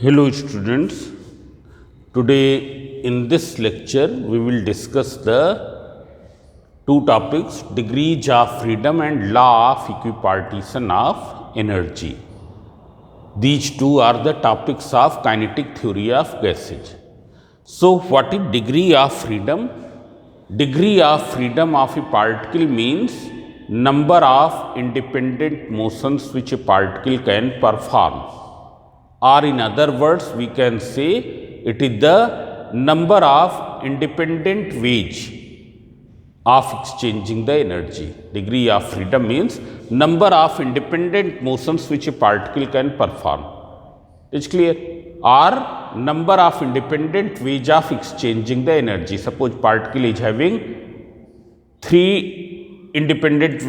Hello students, today in this lecture we will discuss the two topics, degrees of freedom and law of equipartition of energy. These two are the topics of kinetic theory of gases. So what is degree of freedom? Degree of freedom of a particle means number of independent motions which a particle can perform. Or in other words, we can say it is the number of independent ways of exchanging the energy. Degree of freedom means number of independent motions which a particle can perform. It's clear? Or number of independent ways of exchanging the energy. Suppose particle is having three independent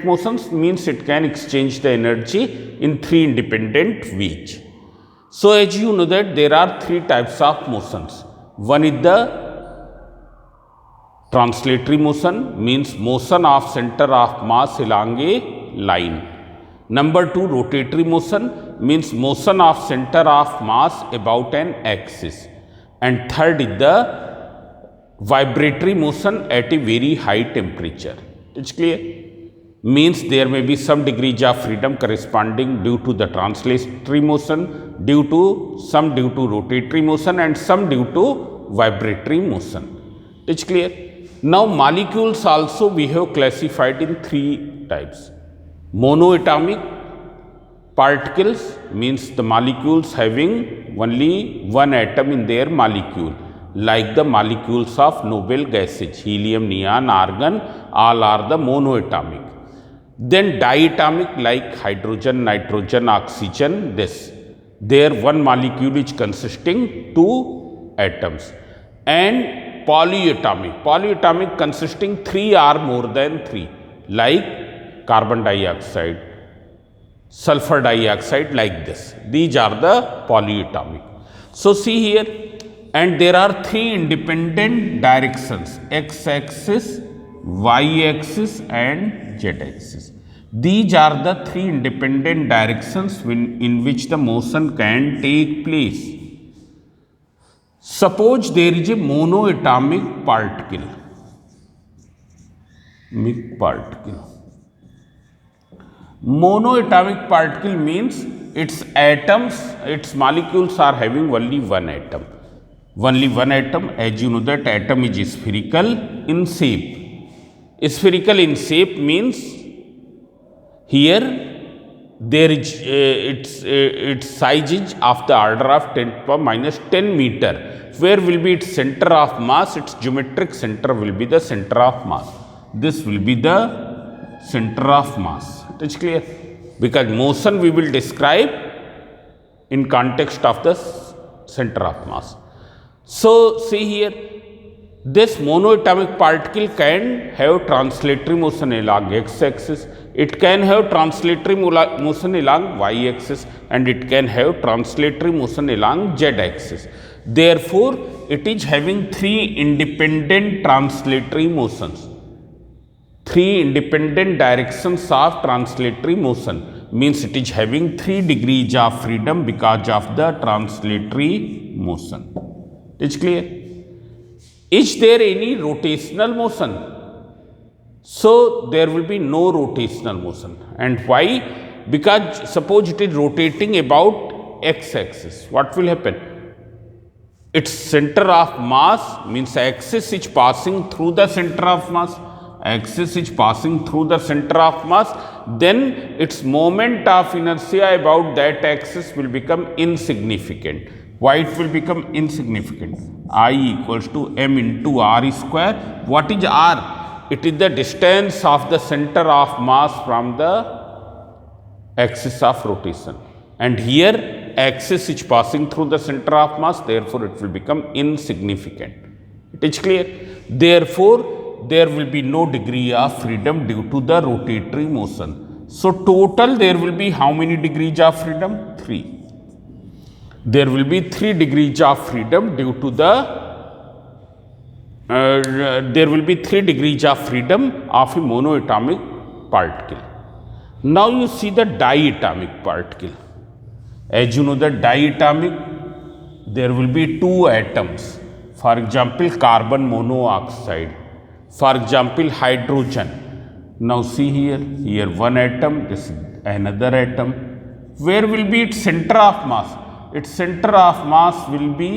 motions, means it can exchange the energy in three independent ways. So as you know that there are three types of motions. One is the translatory motion, means motion of center of mass along a line. Number two, rotatory motion, means motion of center of mass about an axis. And third is the vibratory motion at a very high temperature. It's clear? Means there may be some degrees of freedom corresponding due to the translatory motion, due to rotatory motion, and some due to vibratory motion. It's clear? Now molecules also we have classified in three types. Monoatomic particles means the molecules having only one atom in their molecule, like the molecules of noble gases, helium, neon, argon, all are the monoatomic. Then diatomic, like hydrogen, nitrogen, oxygen, this. There one molecule is consisting two atoms. And polyatomic consisting three or more than three, like carbon dioxide, sulfur dioxide, like this. These are the polyatomic. So see here, and there are three independent directions, x-axis, y-axis and z-axis. These are the three independent directions in which the motion can take place. Suppose there is a monoatomic particle. Monoatomic particle means its atoms, its molecules are having only one atom. Only one atom, as you know that atom is spherical in shape. Spherical in shape means here there is its size is of the order of 10 to the power minus 10 meter. Where will be its center of mass? Its geometric center will be the center of mass. This will be the center of mass. It is clear? Because motion we will describe in context of the center of mass. So see here, this monoatomic particle can have translatory motion along x-axis, it can have translatory motion along y-axis, and it can have translatory motion along z-axis. Therefore, it is having three independent translatory motions. Three independent directions of translatory motion, means it is having 3 degrees of freedom because of the translatory motion. Is clear? Is there any rotational motion? So there will be no rotational motion. And why? Because suppose it is rotating about x-axis, what will happen? Its center of mass, means axis is passing through the center of mass. Axis is passing through the center of mass, then its moment of inertia about that axis will become insignificant. Why it will become insignificant? I equals to m into r square. What is r? It is the distance of the center of mass from the axis of rotation. And here axis is passing through the center of mass, therefore it will become insignificant. It is clear? Therefore, there will be no degree of freedom due to the rotatory motion. So total there will be how many degrees of freedom? 3. There will be 3 degrees of freedom due to the there will be 3 degrees of freedom of a monoatomic particle. Now you see the diatomic particle. As you know that diatomic, there will be two atoms. For example, carbon monoxide. For example, hydrogen. Now see here one atom, this another atom. Where will be its center of mass? Its center of mass will be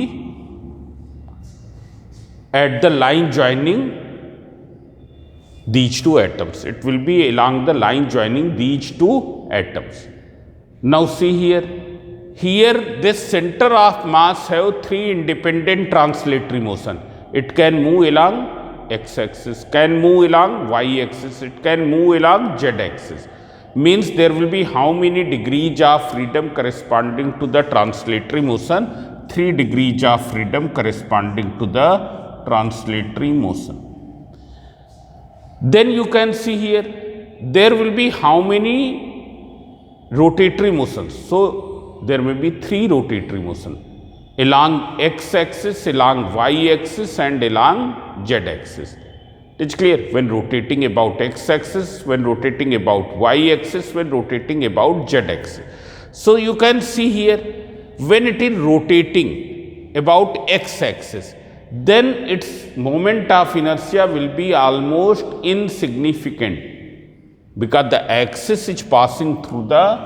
at the line joining these two atoms. It will be along the line joining these two atoms. Now see here this center of mass have three independent translatory motion. It can move along x-axis, can move along y-axis, it can move along z-axis. Means there will be how many degrees of freedom corresponding to the translatory motion? 3 degrees of freedom corresponding to the translatory motion. Then you can see here there will be how many rotatory motions? So there may be 3 rotatory motion along x-axis, along y-axis and along z-axis. It's clear? When rotating about x-axis, when rotating about y-axis, when rotating about z-axis. So you can see here when it is rotating about x-axis, then its moment of inertia will be almost insignificant, because the axis is passing through the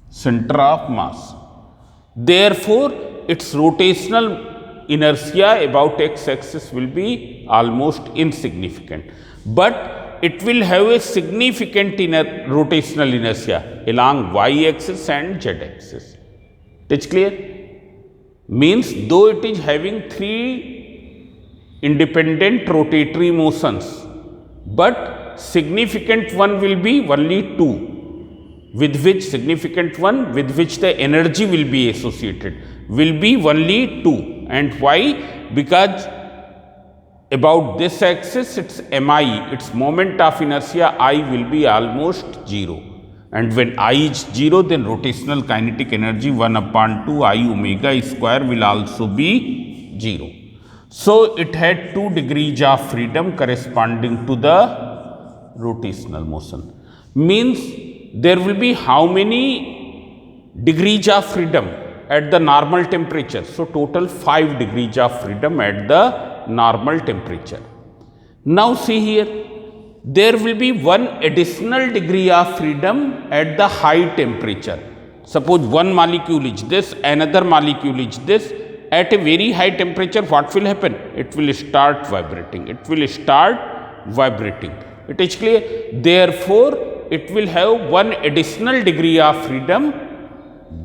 center of mass. Therefore its rotational inertia about x-axis will be almost insignificant, but it will have a significant rotational inertia along y-axis and z-axis. It's clear? Means though it is having 3 independent rotatory motions, but significant one will be only 2, with which significant one with which the energy will be associated will be only 2. And why? Because about this axis its mi, its moment of inertia I will be almost 0, and when I is 0, then rotational kinetic energy 1/2 I omega square will also be 0. So it had 2 degrees of freedom corresponding to the rotational motion. Means there will be how many degrees of freedom at the normal temperature? So total 5 degrees of freedom at the normal temperature. Now see here, there will be one additional degree of freedom at the high temperature. Suppose one molecule is this, another molecule is this. At a very high temperature, what will happen? It will start vibrating. It will start vibrating. It is clear? Therefore, it will have one additional degree of freedom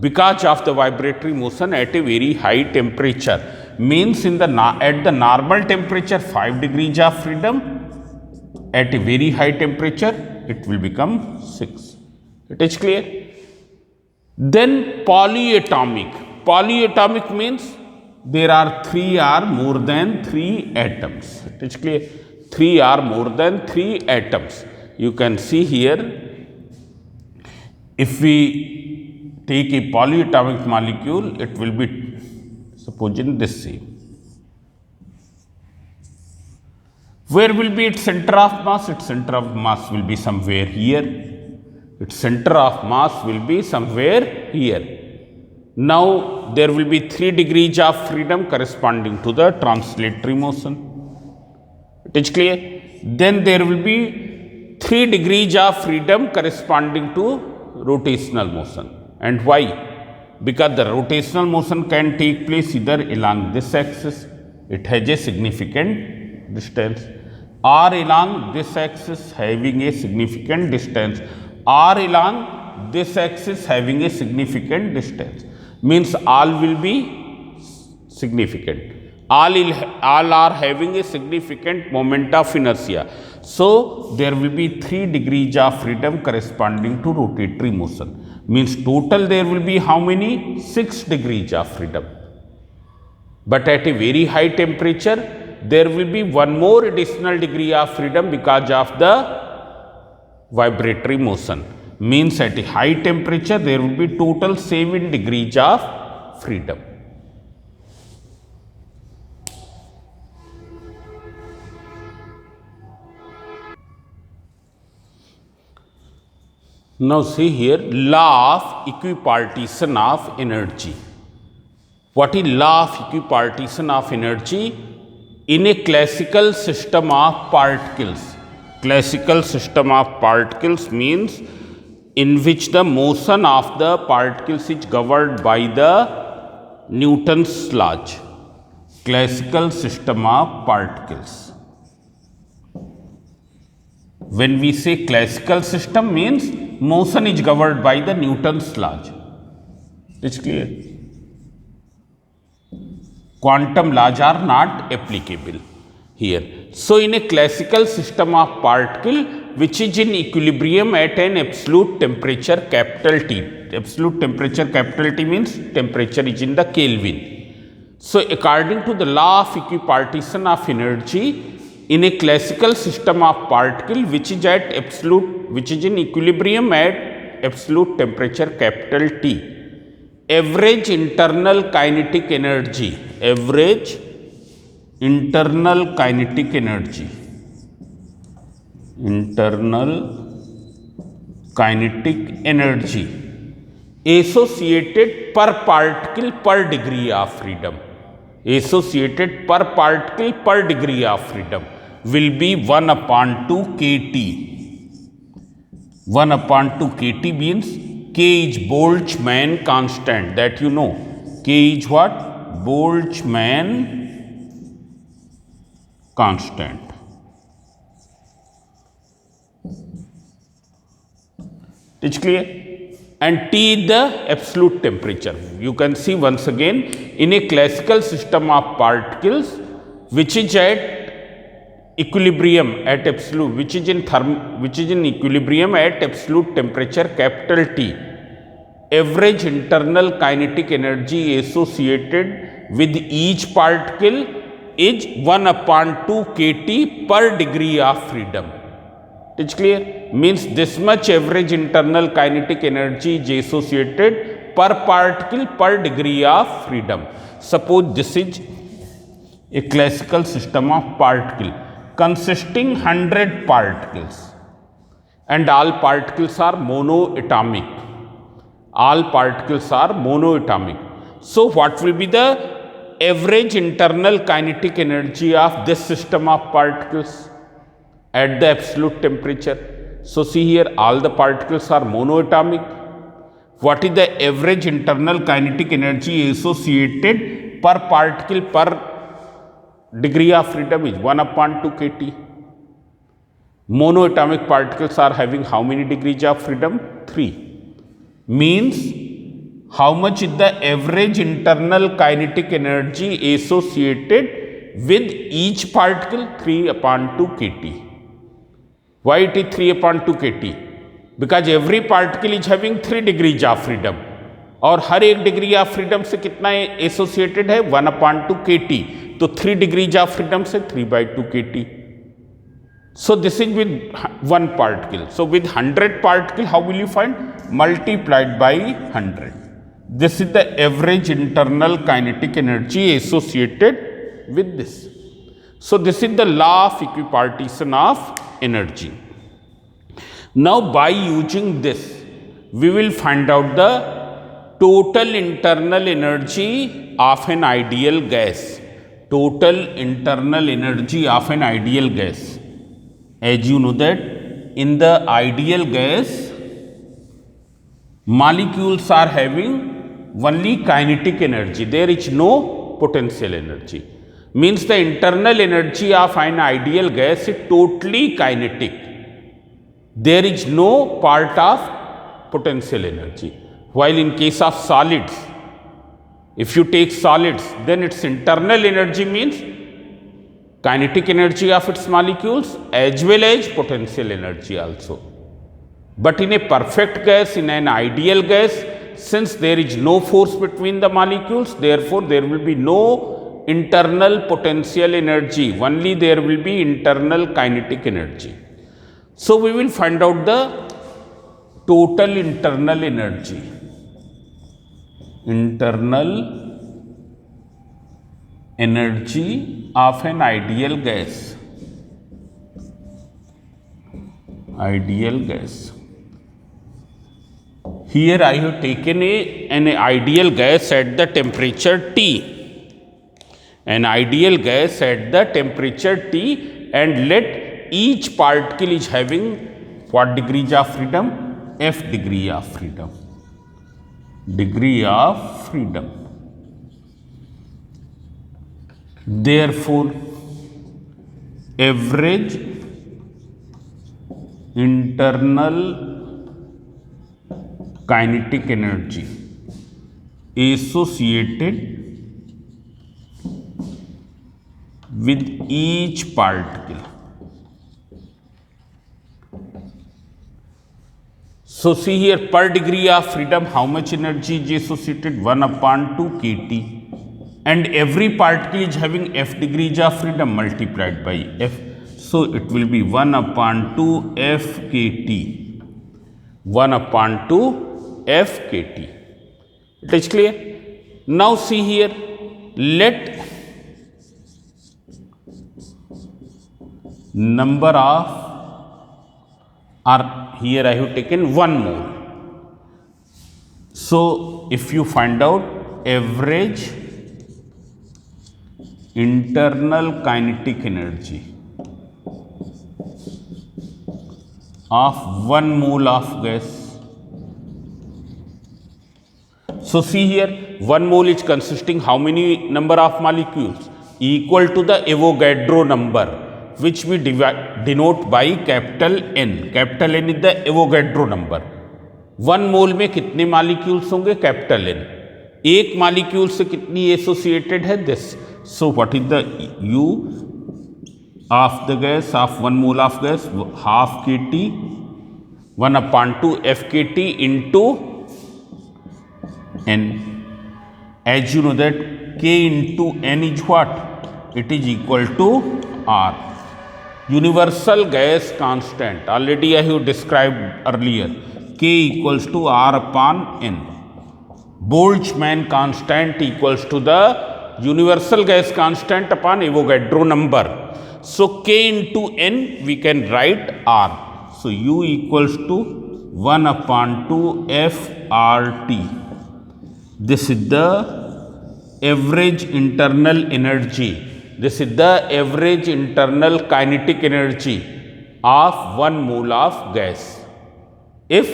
because of the vibratory motion at a very high temperature. Means at the normal temperature 5 degrees of freedom, at a very high temperature it will become 6. It is clear? Then polyatomic. Polyatomic means there are 3 or more than 3 atoms. It is clear? 3 or more than 3 atoms. You can see here, if we take a polyatomic molecule, it will be supposing this shape. Where will be its center of mass? Its center of mass will be somewhere here. Its center of mass will be somewhere here. Now there will be 3 degrees of freedom corresponding to the translatory motion. It is clear? Then there will be 3 degrees of freedom corresponding to rotational motion. And why? Because the rotational motion can take place either along this axis, it has a significant distance, or along this axis having a significant distance, or along this axis having a significant distance. Means all will be significant. All are having a significant moment of inertia. So there will be 3 degrees of freedom corresponding to rotatory motion. Means total there will be how many? 6 degrees of freedom. But at a very high temperature, there will be one more additional degree of freedom because of the vibratory motion. Means at a high temperature, there will be total 7 degrees of freedom. Now see here, law of equipartition of energy. What is law of equipartition of energy? In a classical system of particles, classical system of particles means in which the motion of the particles is governed by the Newton's laws. Classical system of particles. When we say classical system means motion is governed by the Newton's laws. It's clear. Quantum laws are not applicable here. So in a classical system of particle which is in equilibrium at an absolute temperature capital T. Absolute temperature capital T means temperature is in the Kelvin. So according to the law of equipartition of energy, in a classical system of particle which is in equilibrium at absolute temperature capital T, average internal kinetic energy associated per particle per degree of freedom will be 1 upon 2 kT. 1 upon 2 kT means K is Boltzmann constant, that you know. K is what? Boltzmann constant. It's clear? And T is the absolute temperature. You can see once again, in a classical system of particles which is at equilibrium at absolute, which is in equilibrium at absolute temperature capital T, average internal kinetic energy associated with each particle is 1 upon 2 kT per degree of freedom. It's clear? Means this much average internal kinetic energy is associated per particle per degree of freedom. Suppose this is a classical system of particle consisting 100 particles, and all particles are monoatomic. So what will be the average internal kinetic energy of this system of particles at the absolute temperature? So see here, all the particles are monoatomic. What is the average internal kinetic energy associated per particle per degree of freedom is 1 upon 2 kT. Monoatomic particles are having how many degrees of freedom? 3. Means how much is the average internal kinetic energy associated with each particle? 3 upon 2 kT. Why it is 3 upon 2 kT? Because every particle is having 3 degrees of freedom, और हर एक degree of freedom से कितना associated है? 1 upon 2 kT. तो 3 degrees of freedom से 3/2 kT. So this is with 1 particle. So with 100 particle, how will you find? Multiplied by 100. This is the average internal kinetic energy associated with this. So this is the law of equipartition of energy. Now by using this, we will find out the total internal energy of an ideal gas. Total internal energy of an ideal gas. As you know that in the ideal gas, molecules are having only kinetic energy. There is no potential energy. Means the internal energy of an ideal gas is totally kinetic. There is no part of potential energy. While in case of solids, if you take solids, then its internal energy means kinetic energy of its molecules as well as potential energy also. But in a perfect gas, in an ideal gas, since there is no force between the molecules, therefore there will be no internal potential energy, only there will be internal kinetic energy. So we will find out the total internal energy. Internal energy of an ideal gas. Ideal gas. Here I have taken an ideal gas at the temperature T. An ideal gas at the temperature T, and let each particle is having what degrees of freedom? F degree of freedom. Degree of freedom. Therefore, average internal kinetic energy associated with each particle. So see here, per degree of freedom, how much energy is associated? 1/2 kT. And every particle is having F degrees of freedom multiplied by F. So it will be 1/2 F kT. 1/2 F kT. It is clear? Now see here, let number of, or here I have taken 1 mole. So if you find out average internal kinetic energy of 1 mole of gas. So see here, 1 mole is consisting how many number of molecules? Equal to the Avogadro number, which we denote by capital N. Capital N is the Avogadro number. 1 मोल में कितने molecules होंगे? Capital N. एक molecule से कितनी associated है? This. So what is the U of the gas off 1 mole of gas? Half kT, 1/2 F kT into N. As you know that K into N is what? It is equal to R. Universal gas constant, already I have described earlier, K equals to R upon N. Boltzmann constant equals to the universal gas constant upon Avogadro number. So K into N we can write R. So U equals to 1/2 F RT. This is the average internal energy. This is the average internal kinetic energy of 1 mole of gas if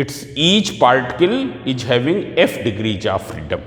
its each particle is having F degrees of freedom.